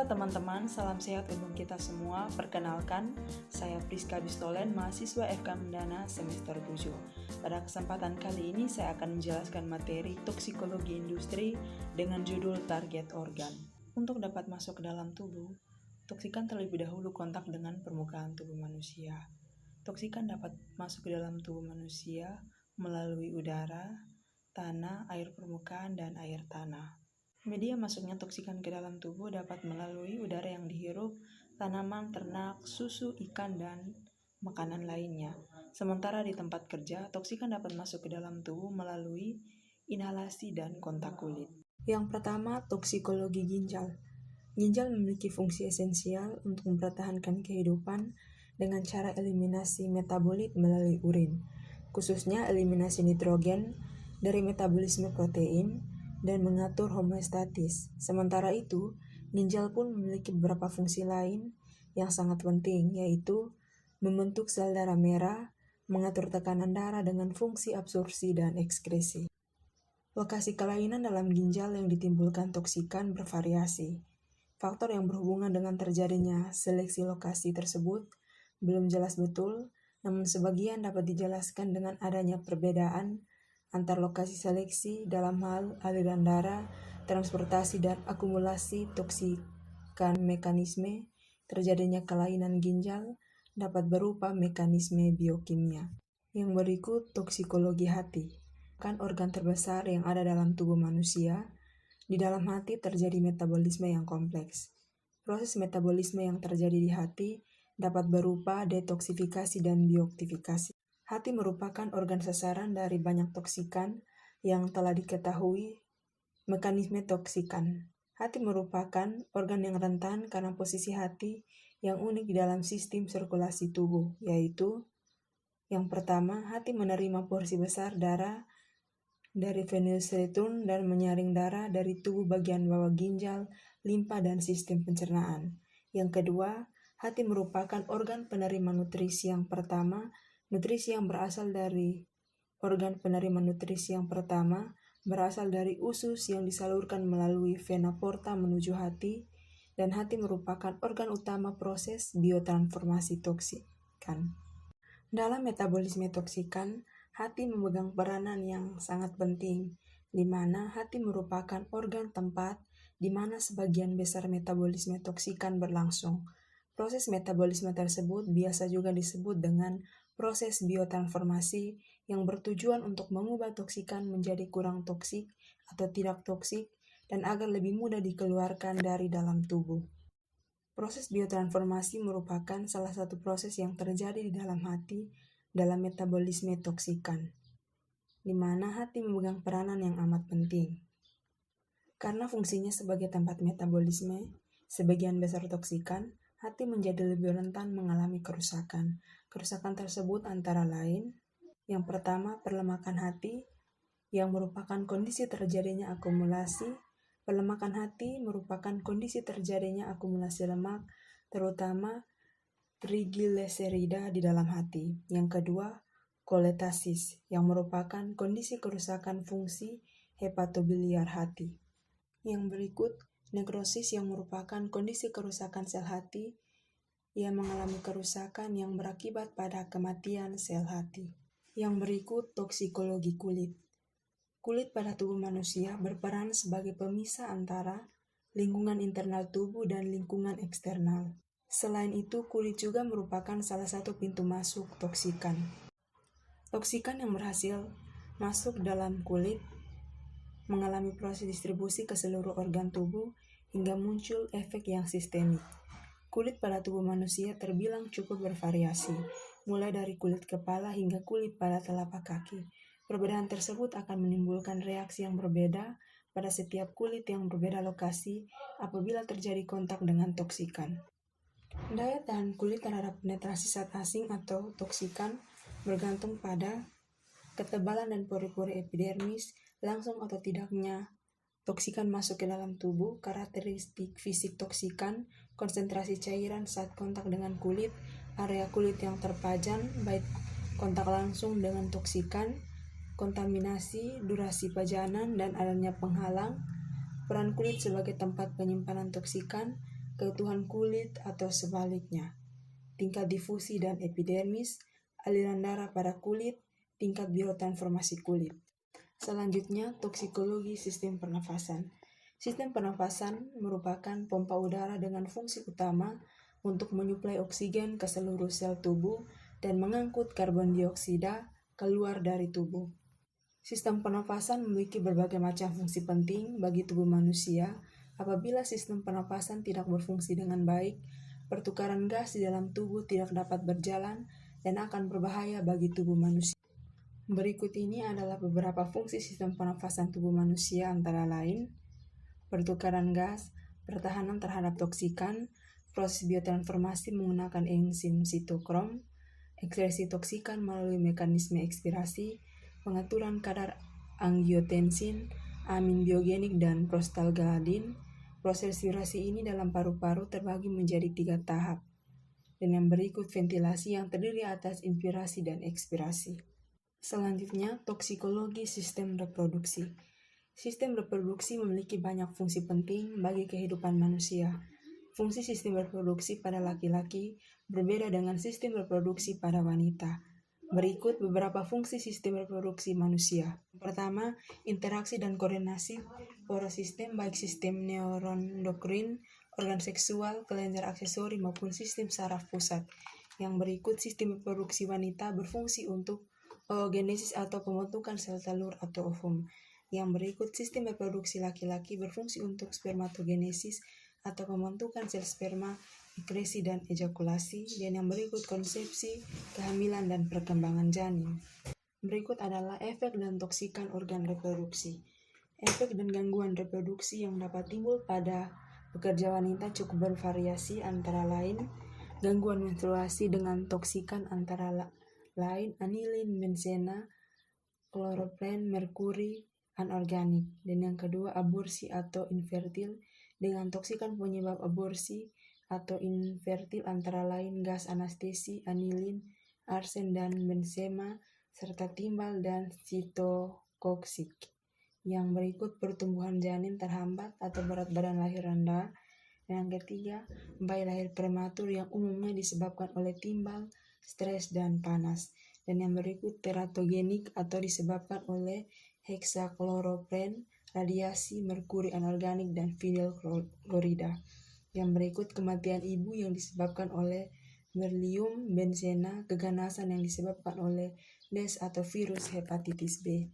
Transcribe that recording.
Halo teman-teman, salam sehat untuk kita semua. Perkenalkan, saya Priska Bistolen, mahasiswa FK Mendana semester 7. Pada kesempatan kali ini saya akan menjelaskan materi toksikologi industri dengan judul target organ. Untuk dapat masuk ke dalam tubuh, toksikan terlebih dahulu kontak dengan permukaan tubuh manusia. Toksikan dapat masuk ke dalam tubuh manusia melalui udara, tanah, air permukaan, dan air tanah. Media masuknya toksikan ke dalam tubuh dapat melalui udara yang dihirup, tanaman, ternak, susu, ikan, dan makanan lainnya. Sementara di tempat kerja, toksikan dapat masuk ke dalam tubuh melalui inhalasi dan kontak kulit. Yang pertama, toksikologi ginjal. Ginjal memiliki fungsi esensial untuk mempertahankan kehidupan dengan cara eliminasi metabolit melalui urin, khususnya eliminasi nitrogen dari metabolisme protein, dan mengatur homeostatis. Sementara itu, ginjal pun memiliki beberapa fungsi lain yang sangat penting, yaitu membentuk sel darah merah, mengatur tekanan darah dengan fungsi absorpsi dan ekskresi. Lokasi kelainan dalam ginjal yang ditimbulkan toksikan bervariasi. Faktor yang berhubungan dengan terjadinya seleksi lokasi tersebut belum jelas betul, namun sebagian dapat dijelaskan dengan adanya perbedaan antar lokasi seleksi dalam hal aliran darah, transportasi, dan akumulasi toksikan. Mekanisme terjadinya kelainan ginjal dapat berupa mekanisme biokimia. Yang berikut toksikologi hati. Kan organ terbesar yang ada dalam tubuh manusia, di dalam hati terjadi metabolisme yang kompleks. Proses metabolisme yang terjadi di hati dapat berupa detoksifikasi dan bioktifikasi. Hati merupakan organ sasaran dari banyak toksikan yang telah diketahui. Mekanisme toksikan. Hati merupakan organ yang rentan karena posisi hati yang unik di dalam sistem sirkulasi tubuh, yaitu yang pertama, hati menerima porsi besar darah dari venous return dan menyaring darah dari tubuh bagian bawah ginjal, limpa, dan sistem pencernaan. Yang kedua, hati merupakan organ penerima nutrisi yang pertama. Nutrisi yang berasal dari organ penerima nutrisi yang pertama berasal dari usus yang disalurkan melalui vena porta menuju hati, dan hati merupakan organ utama proses biotransformasi toksikan. Dalam metabolisme toksikan, hati memegang peranan yang sangat penting, di mana hati merupakan organ tempat di mana sebagian besar metabolisme toksikan berlangsung. Proses metabolisme tersebut biasa juga disebut dengan proses biotransformasi yang bertujuan untuk mengubah toksikan menjadi kurang toksik atau tidak toksik dan agar lebih mudah dikeluarkan dari dalam tubuh. Proses biotransformasi merupakan salah satu proses yang terjadi di dalam hati dalam metabolisme toksikan, di mana hati memegang peranan yang amat penting. Karena fungsinya sebagai tempat metabolisme, sebagian besar toksikan, hati menjadi lebih rentan mengalami kerusakan. Kerusakan tersebut antara lain, yang pertama perlemakan hati, yang merupakan kondisi terjadinya akumulasi. Pelemakan hati merupakan kondisi terjadinya akumulasi lemak, terutama trigliserida di dalam hati. Yang kedua, kolestasis, yang merupakan kondisi kerusakan fungsi hepatobiliar hati. Yang berikut, nekrosis, yang merupakan kondisi kerusakan sel hati. Ia mengalami kerusakan yang berakibat pada kematian sel hati. Yang berikut, toksikologi kulit. Kulit pada tubuh manusia berperan sebagai pemisah antara lingkungan internal tubuh dan lingkungan eksternal. Selain itu, kulit juga merupakan salah satu pintu masuk toksikan. Toksikan yang berhasil masuk dalam kulit mengalami proses distribusi ke seluruh organ tubuh hingga muncul efek yang sistemik. Kulit pada tubuh manusia terbilang cukup bervariasi, mulai dari kulit kepala hingga kulit pada telapak kaki. Perbedaan tersebut akan menimbulkan reaksi yang berbeda pada setiap kulit yang berbeda lokasi apabila terjadi kontak dengan toksikan. Daya tahan kulit terhadap penetrasi zat asing atau toksikan bergantung pada ketebalan dan pori-pori epidermis, langsung atau tidaknya toksikan masuk ke dalam tubuh, karakteristik fisik toksikan, konsentrasi cairan saat kontak dengan kulit, area kulit yang terpajan, baik kontak langsung dengan toksikan, kontaminasi, durasi pajanan, dan adanya penghalang, peran kulit sebagai tempat penyimpanan toksikan, keutuhan kulit atau sebaliknya, tingkat difusi dan epidermis, aliran darah pada kulit, tingkat biotransformasi kulit. Selanjutnya, toksikologi sistem pernafasan. Sistem pernafasan merupakan pompa udara dengan fungsi utama untuk menyuplai oksigen ke seluruh sel tubuh dan mengangkut karbon dioksida keluar dari tubuh. Sistem pernafasan memiliki berbagai macam fungsi penting bagi tubuh manusia. Apabila sistem pernafasan tidak berfungsi dengan baik, pertukaran gas di dalam tubuh tidak dapat berjalan dan akan berbahaya bagi tubuh manusia. Berikut ini adalah beberapa fungsi sistem pernafasan tubuh manusia, antara lain pertukaran gas, pertahanan terhadap toksikan, proses biotransformasi menggunakan enzim sitokrom, ekskresi toksikan melalui mekanisme ekspirasi, pengaturan kadar angiotensin, amin biogenik, dan prostalaglandin. Proses respirasi ini dalam paru-paru terbagi menjadi 3 tahap, dan yang berikut ventilasi yang terdiri atas inspirasi dan ekspirasi. Selanjutnya, toksikologi sistem reproduksi. Sistem reproduksi memiliki banyak fungsi penting bagi kehidupan manusia. Fungsi sistem reproduksi pada laki-laki berbeda dengan sistem reproduksi pada wanita. Berikut beberapa fungsi sistem reproduksi manusia. Pertama, interaksi dan koordinasi para sistem, baik sistem neuroendokrin, organ seksual, kelenjar aksesori, maupun sistem saraf pusat. Yang berikut, sistem reproduksi wanita berfungsi untuk oogenesis atau pembentukan sel telur atau ovum. Yang berikut, sistem reproduksi laki-laki berfungsi untuk spermatogenesis atau pembentukan sel sperma, ekresi dan ejakulasi. Dan yang berikut, konsepsi, kehamilan dan perkembangan janin. Berikut adalah efek dan toksikan organ reproduksi. Efek dan gangguan reproduksi yang dapat timbul pada pekerja wanita cukup bervariasi, antara lain gangguan menstruasi dengan toksikan antara lain anilin, benzena, kloropren, merkuri, anorganik. Dan yang kedua, aborsi atau infertil dengan toksikan penyebab aborsi atau infertil antara lain gas anestesi, anilin, arsen dan benzema, serta timbal dan sitotoksik. Yang berikut, pertumbuhan janin terhambat atau berat badan lahir rendah. Dan yang ketiga, bayi lahir prematur yang umumnya disebabkan oleh timbal, stres, dan panas. Dan yang berikut, teratogenik atau disebabkan oleh heksakloropen, radiasi, merkuri anorganik, dan vinyl klorida. Yang berikut, kematian ibu yang disebabkan oleh berlium, benzena, keganasan yang disebabkan oleh DES atau virus hepatitis B.